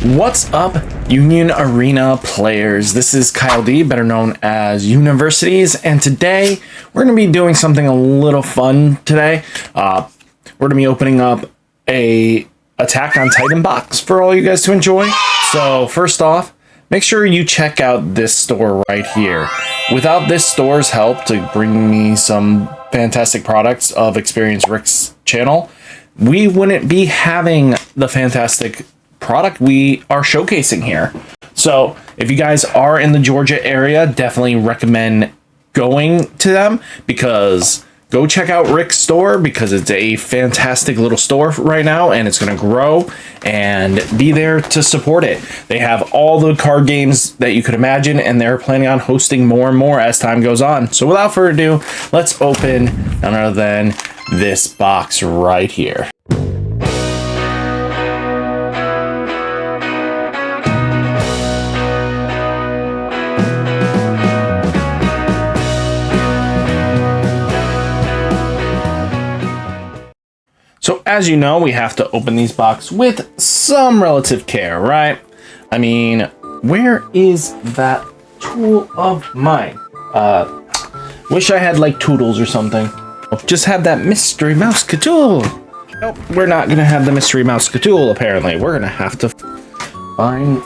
What's up, Union Arena players? This is Kyle D, better known as Universities, and today we're going to be doing something a little fun today. We're going to be opening up a Attack on Titan box for all you guys to enjoy. So first off, make sure you check out this store right here. Without this store's help to bring me some fantastic products of Experience Rick's channel, we wouldn't be having the fantastic product we are showcasing here. So if you guys are in the Georgia area, definitely recommend going to them, because go check out Rick's store, because it's a fantastic little store right now and it's going to grow, and be there to support it. They have all the card games that you could imagine, and they're planning on hosting more and more as time goes on. So without further ado, let's open none other than this box right here. So as you know, we have to open these boxes with some relative care, right? I mean, where is that tool of mine? Wish I had like Toodles or something. Just have that mystery mouse tool. Nope, we're not gonna have the mystery mouse tool apparently. We're gonna have to find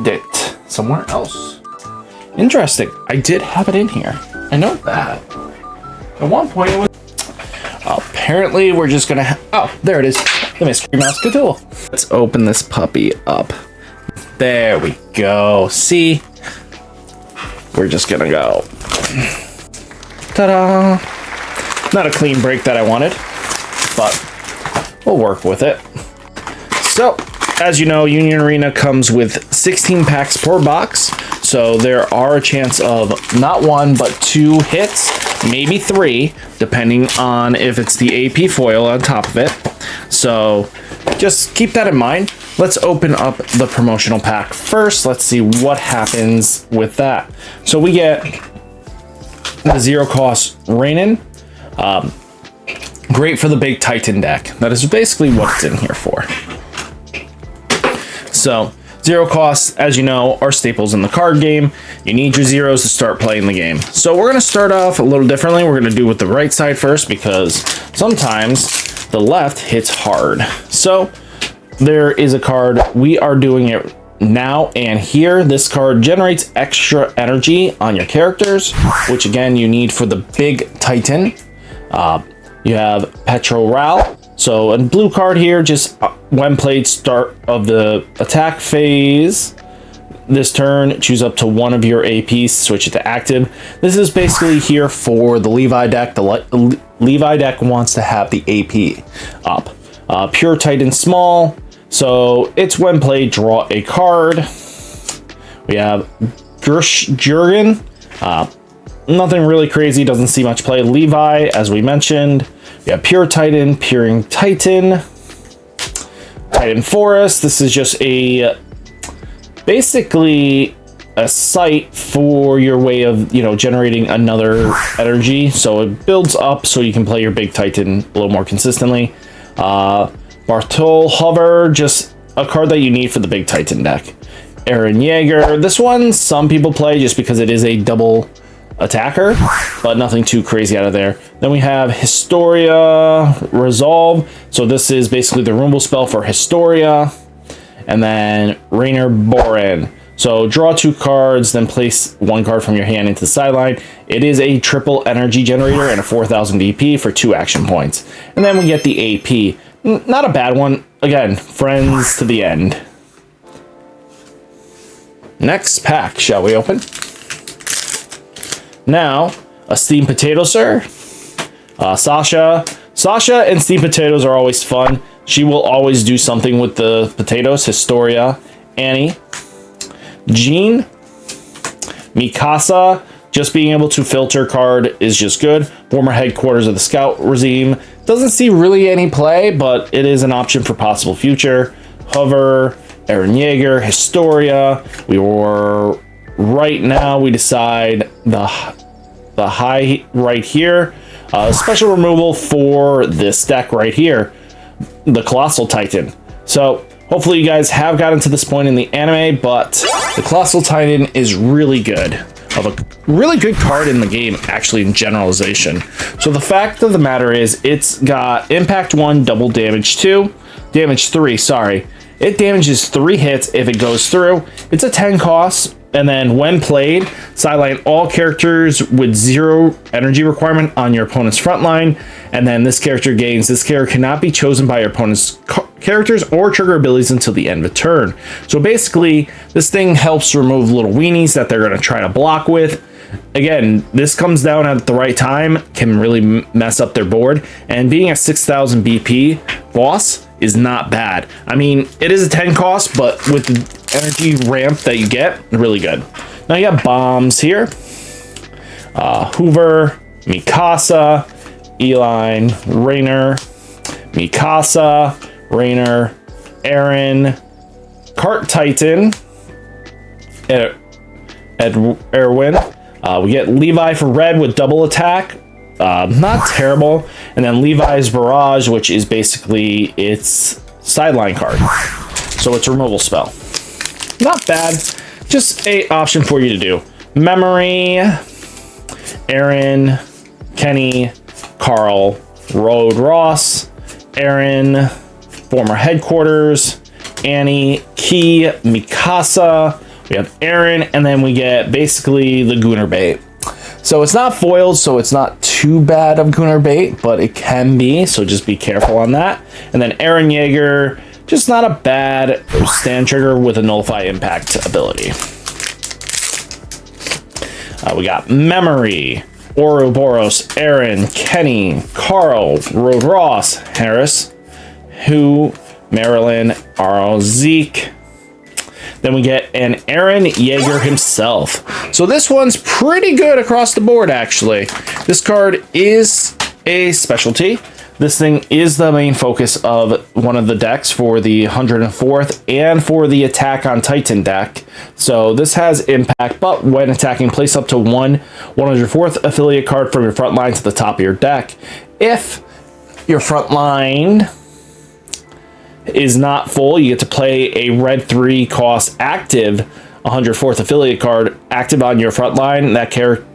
it somewhere else. Interesting, I did have it in here. I know that. At one point it was... Apparently, we're just gonna oh, there it is, the mystery mouse tool. Let's open this puppy up. There we go. See? We're just gonna go. Ta-da! Not a clean break that I wanted, but we'll work with it. So, as you know, Union Arena comes with 16 packs per box, so there are a chance of not one, but 2 hits, maybe 3, depending on if it's the AP foil on top of it. So just keep that in mind. Let's open up the promotional pack first. Let's see what happens with that. So we get the 0 cost Eren. Great for the big Titan deck. That is basically what it's in here for. So 0 costs, as you know, are staples in the card game. You need your zeros to start playing the game. So we're going to start off a little differently. We're going to do with the right side first, because sometimes the left hits hard. So there is a card. We are doing it now and here. This card generates extra energy on your characters, which again you need for the big Titan. You have Petroral. So a blue card here, just when played, start of the attack phase. This turn, choose up to one of your APs, switch it to active. This is basically here for the Levi deck. The Levi deck wants to have the AP up. Pure Titan small. So it's when played, draw a card. We have Jurgen. Nothing really crazy, doesn't see much play. Levi, as we mentioned. We have Pure Titan, Peering Titan, Titan Forest. This is just a basically a site for your way of, you know, generating another energy. So it builds up so you can play your big Titan a little more consistently. Bartol Hover, just a card that you need for the big Titan deck. Eren Jaeger. This one some people play just because it is a double attacker, but nothing too crazy out of there. Then we have Historia Resolve. So this is basically the removal spell for Historia. And then Rainer Boren. So draw 2 cards, then place 1 card from your hand into the sideline. It is a triple energy generator and a 4000 DP for 2 action points. And then we get the AP. Not a bad one. Again, friends to the end. Next pack, shall we open? Now, a Steamed Potato Sir, Sasha. Sasha and Steamed Potatoes are always fun. She will always do something with the potatoes. Historia, Annie, Jean, Mikasa. Just being able to filter card is just good. Former headquarters of the Scout regime. Doesn't see really any play, but it is an option for possible future. Hover, Eren Jaeger, Historia. Right now, we decide the high right here. Special removal for this deck right here, the Colossal Titan. So Hopefully you guys have gotten to this point in the anime, but the Colossal Titan is really good. Of a really good card in the game, actually, in generalization. So the fact of the matter is, it's got impact 1, double damage 2, damage 3, sorry. It damages 3 hits if it goes through. It's a 10 cost, and then when played, sideline all characters with 0 energy requirement on your opponent's front line, and then this character gains. This character cannot be chosen by your opponent's characters or trigger abilities until the end of a turn. So basically, this thing helps remove little weenies that they're going to try to block with. Again, this comes down at the right time, can really mess up their board, and being a 6,000 BP boss is not bad. I mean, it is a 10 cost, but with the energy ramp that you get, really good. Now you have bombs here. Hoover, Mikasa, Eline, Rainer, Mikasa, Rainer, Eren, Cart Titan, Erwin. We get Levi for red with double attack. Not terrible. And then Levi's Barrage, which is basically its sideline card. So it's a removal spell. Not bad. Just a option for you to do. Memory, Eren, Kenny, Carl, Road Ross, Eren, former headquarters, Annie, Key, Mikasa. We have Eren, and then we get basically the Gunnar bait. So it's not foiled, so it's not too bad of Gunnar bait, but it can be, so just be careful on that. And then Eren Jaeger, just not a bad stand trigger with a nullify impact ability. We got Memory, Ouroboros, Eren, Kenny, Carl, Road Ross, Harris, Who, Marilyn, Arl, Zeke. Then we get an Eren Jaeger himself. So this one's pretty good across the board, actually. This card is a specialty. This thing is the main focus of one of the decks for the 104th and for the Attack on Titan deck. So this has impact, but when attacking, place up to one 104th affiliate card from your front line to the top of your deck. If your front line is not full, you get to play a red 3 cost active 104th affiliate card active on your front line. That character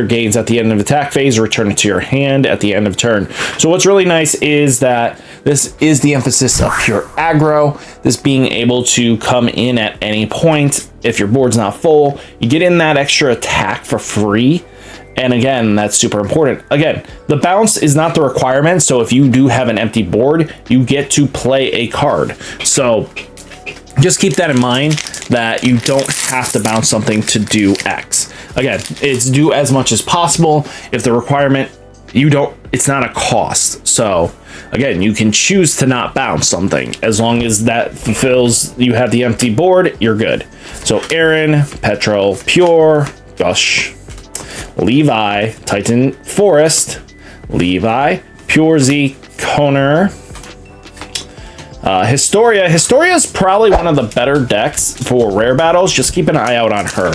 gains at the end of attack phase, return it to your hand at the end of turn. So what's really nice is that this is the emphasis of pure aggro, this being able to come in at any point. If your board's not full, you get in that extra attack for free. And again, that's super important. Again, the bounce is not the requirement. So if you do have an empty board, you get to play a card. So just keep that in mind, that you don't have to bounce something to do X. Again, it's do as much as possible. If the requirement, it's not a cost. So again, you can choose to not bounce something. As long as that fulfills, you have the empty board, you're good. So Eren, Petro, Pure, Gush, Levi, Titan Forest, Levi, Pure Z, Koner, Historia. Historia is probably one of the better decks for rare battles. Just keep an eye out on her.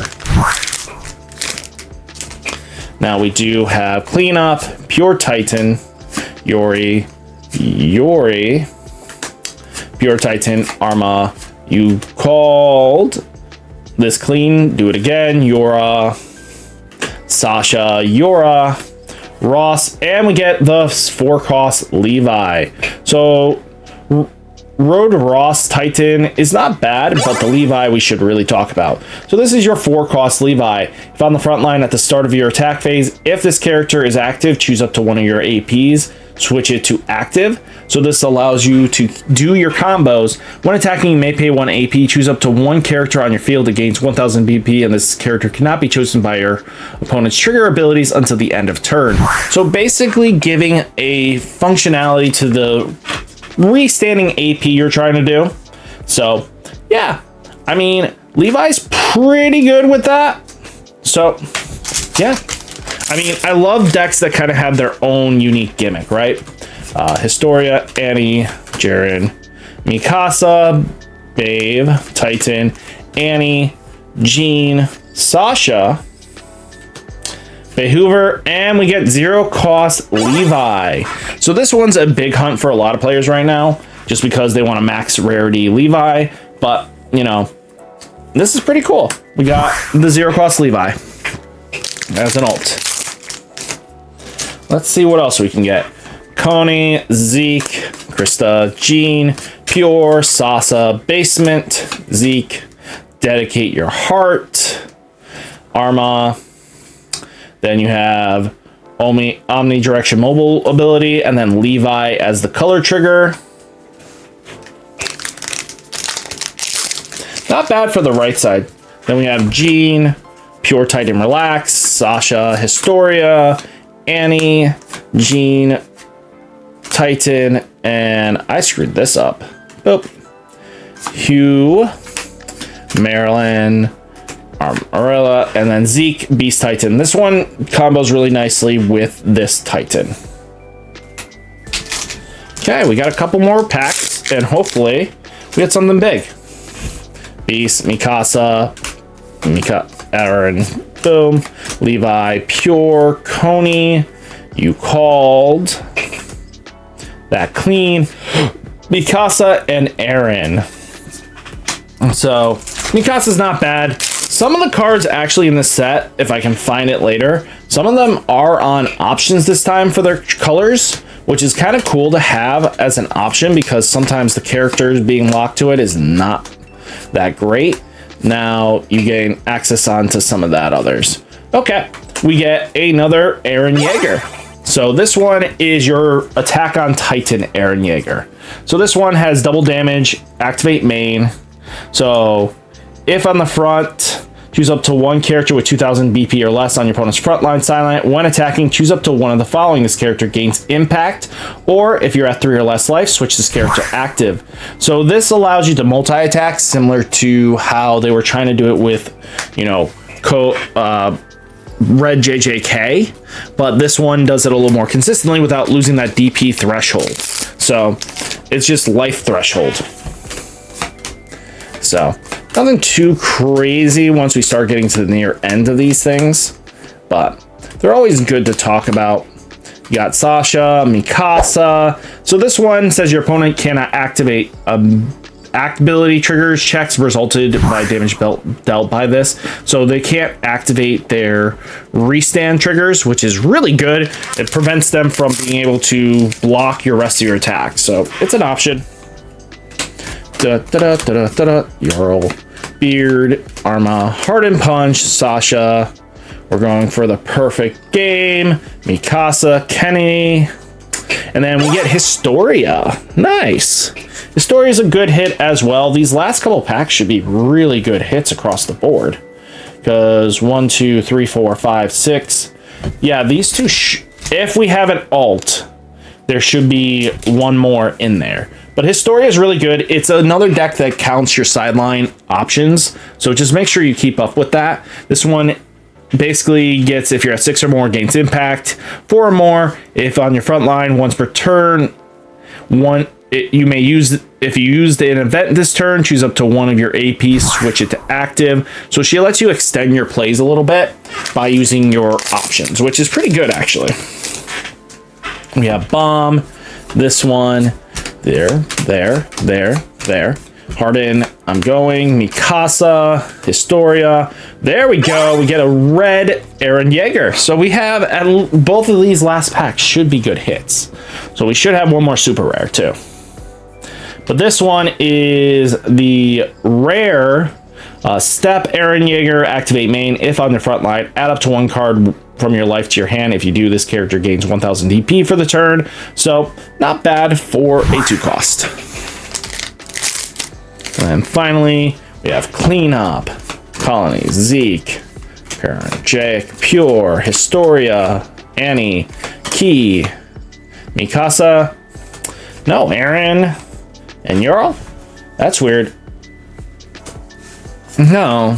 Now we do have Cleanup, Pure Titan, Yori, Pure Titan, Arma. You called this clean, do it again. Yora, Sasha, Yora, Ross, and we get the 4 cost Levi. So Road Ross Titan is not bad, but the Levi we should really talk about. So this is your 4 cost Levi. If on the front line at the start of your attack phase, if this character is active, choose up to one of your APs, switch it to active. So this allows you to do your combos. When attacking, you may pay 1 AP, choose up to one character on your field that gains 1000 BP, and this character cannot be chosen by your opponent's trigger abilities until the end of turn. So basically giving a functionality to the restanding AP you're trying to do. So yeah, I mean, Levi's pretty good with that. So yeah, I mean, I love decks that kind of have their own unique gimmick, right? Historia, Annie, Jaren, Mikasa, Babe, Titan, Annie, Jean, Sasha, Hoover, and we get 0 cost Levi. So this one's a big hunt for a lot of players right now. just because they want to max rarity Levi. But, you know, this is pretty cool. We got the 0 cost Levi as an alt. Let's see what else we can get. Coney, Zeke, Krista, Jean, Pure, Sasa, Basement, Zeke, Dedicate Your Heart, Arma. Then you have Omnidirection Mobile ability, and then Levi as the color trigger. Not bad for the right side. Then we have Jean, Pure Titan Relax, Sasha, Historia, Annie, Jean, Titan, and I screwed this up. Boop. Hugh, Marilyn, Armarilla, and then Zeke, Beast Titan. This one combos really nicely with this Titan. Okay, we got a couple more packs, and hopefully we get something big. Beast, Mikasa, Eren, boom, Levi, Pure, Coney, you called, that clean, Mikasa, and Eren. So, Mikasa's not bad. Some of the cards actually in this set, if I can find it later, some of them are on options this time for their colors, which is kind of cool to have as an option because sometimes the characters being locked to it is not that great. Now you gain access onto some of that others. Okay, we get another Eren Yeager. So this one is your attack on Titan Eren Yeager. So this one has double damage, activate main. So if on the front, choose up to one character with 2000 BP or less on your opponent's front line silent. When attacking, choose up to one of the following. This character gains impact, or if you're at 3 or less life, switch this character active. So this allows you to multi-attack, similar to how they were trying to do it with, you know, Red JJK, but this one does it a little more consistently without losing that DP threshold. So it's just life threshold. So nothing too crazy once we start getting to the near end of these things, but they're always good to talk about. You got Sasha, Mikasa. So this one says your opponent cannot activate act ability triggers checks resulted by damage dealt by this. So they can't activate their restand triggers, which is really good. It prevents them from being able to block your rest of your attacks. So it's an option. Jarl, Beard, Arma, Hardened Punch, Sasha. We're going for the perfect game. Mikasa, Kenny. And then we get Historia. Nice. Historia is a good hit as well. These last couple packs should be really good hits across the board. Because 1, 2, 3, 4, 5, 6. Yeah, these two, if we have an alt, there should be one more in there. But Historia is really good. It's another deck that counts your sideline options. So just make sure you keep up with that. This one basically gets, if you're at 6 or more, gains impact. 4 or more, if on your front line, once per turn, you may use, if you used an event this turn, choose up to one of your APs, switch it to active. So she lets you extend your plays a little bit by using your options, which is pretty good actually. We have Bomb, this one, there. Harden, I'm going. Mikasa, Historia. There we go. We get a red Eren Yeager. So we have, both of these last packs should be good hits. So we should have one more super rare too. But this one is the rare Step Eren Yeager, activate main. If on the front line, add up to one card from your life to your hand. If you do, this character gains 1000 DP for the turn. So not bad for a 2 cost. And finally, we have Cleanup, Colony, Zeke, Parent, Jake, Pure, Historia, Annie, Key, Mikasa, no, Eren, and Jarl? That's weird. No,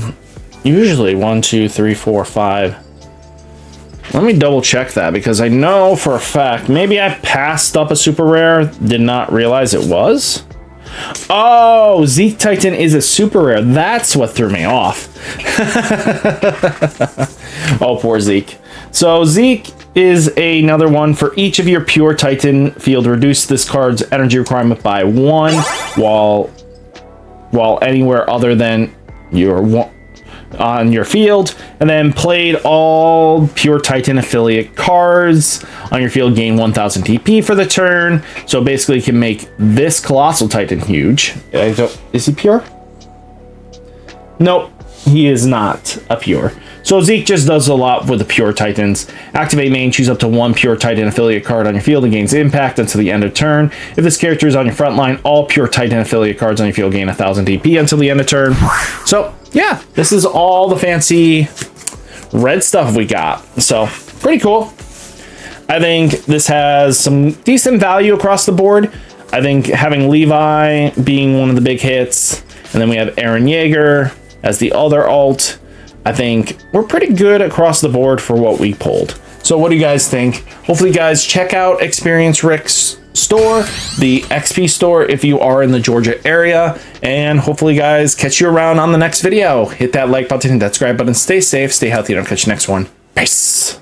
usually 1, 2, 3, 4, 5. Let me double check that because I know for a fact, maybe I passed up a super rare, did not realize it was. Oh, Zeke Titan is a super rare. That's what threw me off. Oh, poor Zeke. So Zeke is another one. For each of your pure Titan field, reduce this card's energy requirement by 1 while anywhere other than your on your field, and then played all pure Titan affiliate cards on your field, gain 1000 TP for the turn. So basically you can make this colossal Titan huge. Is he pure? Nope, he is not a pure. So Zeke just does a lot with the pure Titans. Activate main, choose up to 1 pure Titan affiliate card on your field and gains impact until the end of turn. If this character is on your front line, all pure Titan affiliate cards on your field gain 1000 DP until the end of turn. So yeah, this is all the fancy red stuff we got. So pretty cool. I think this has some decent value across the board. I think having Levi being one of the big hits, and then we have Eren Jaeger as the other alt. I think we're pretty good across the board for what we pulled. So what do you guys think? Hopefully you guys check out Experience Rick's store, the XP store, if you are in the Georgia area, and hopefully guys catch you around on the next video. Hit that like button, hit that subscribe button, stay safe, stay healthy, and I'll catch you next one. Peace.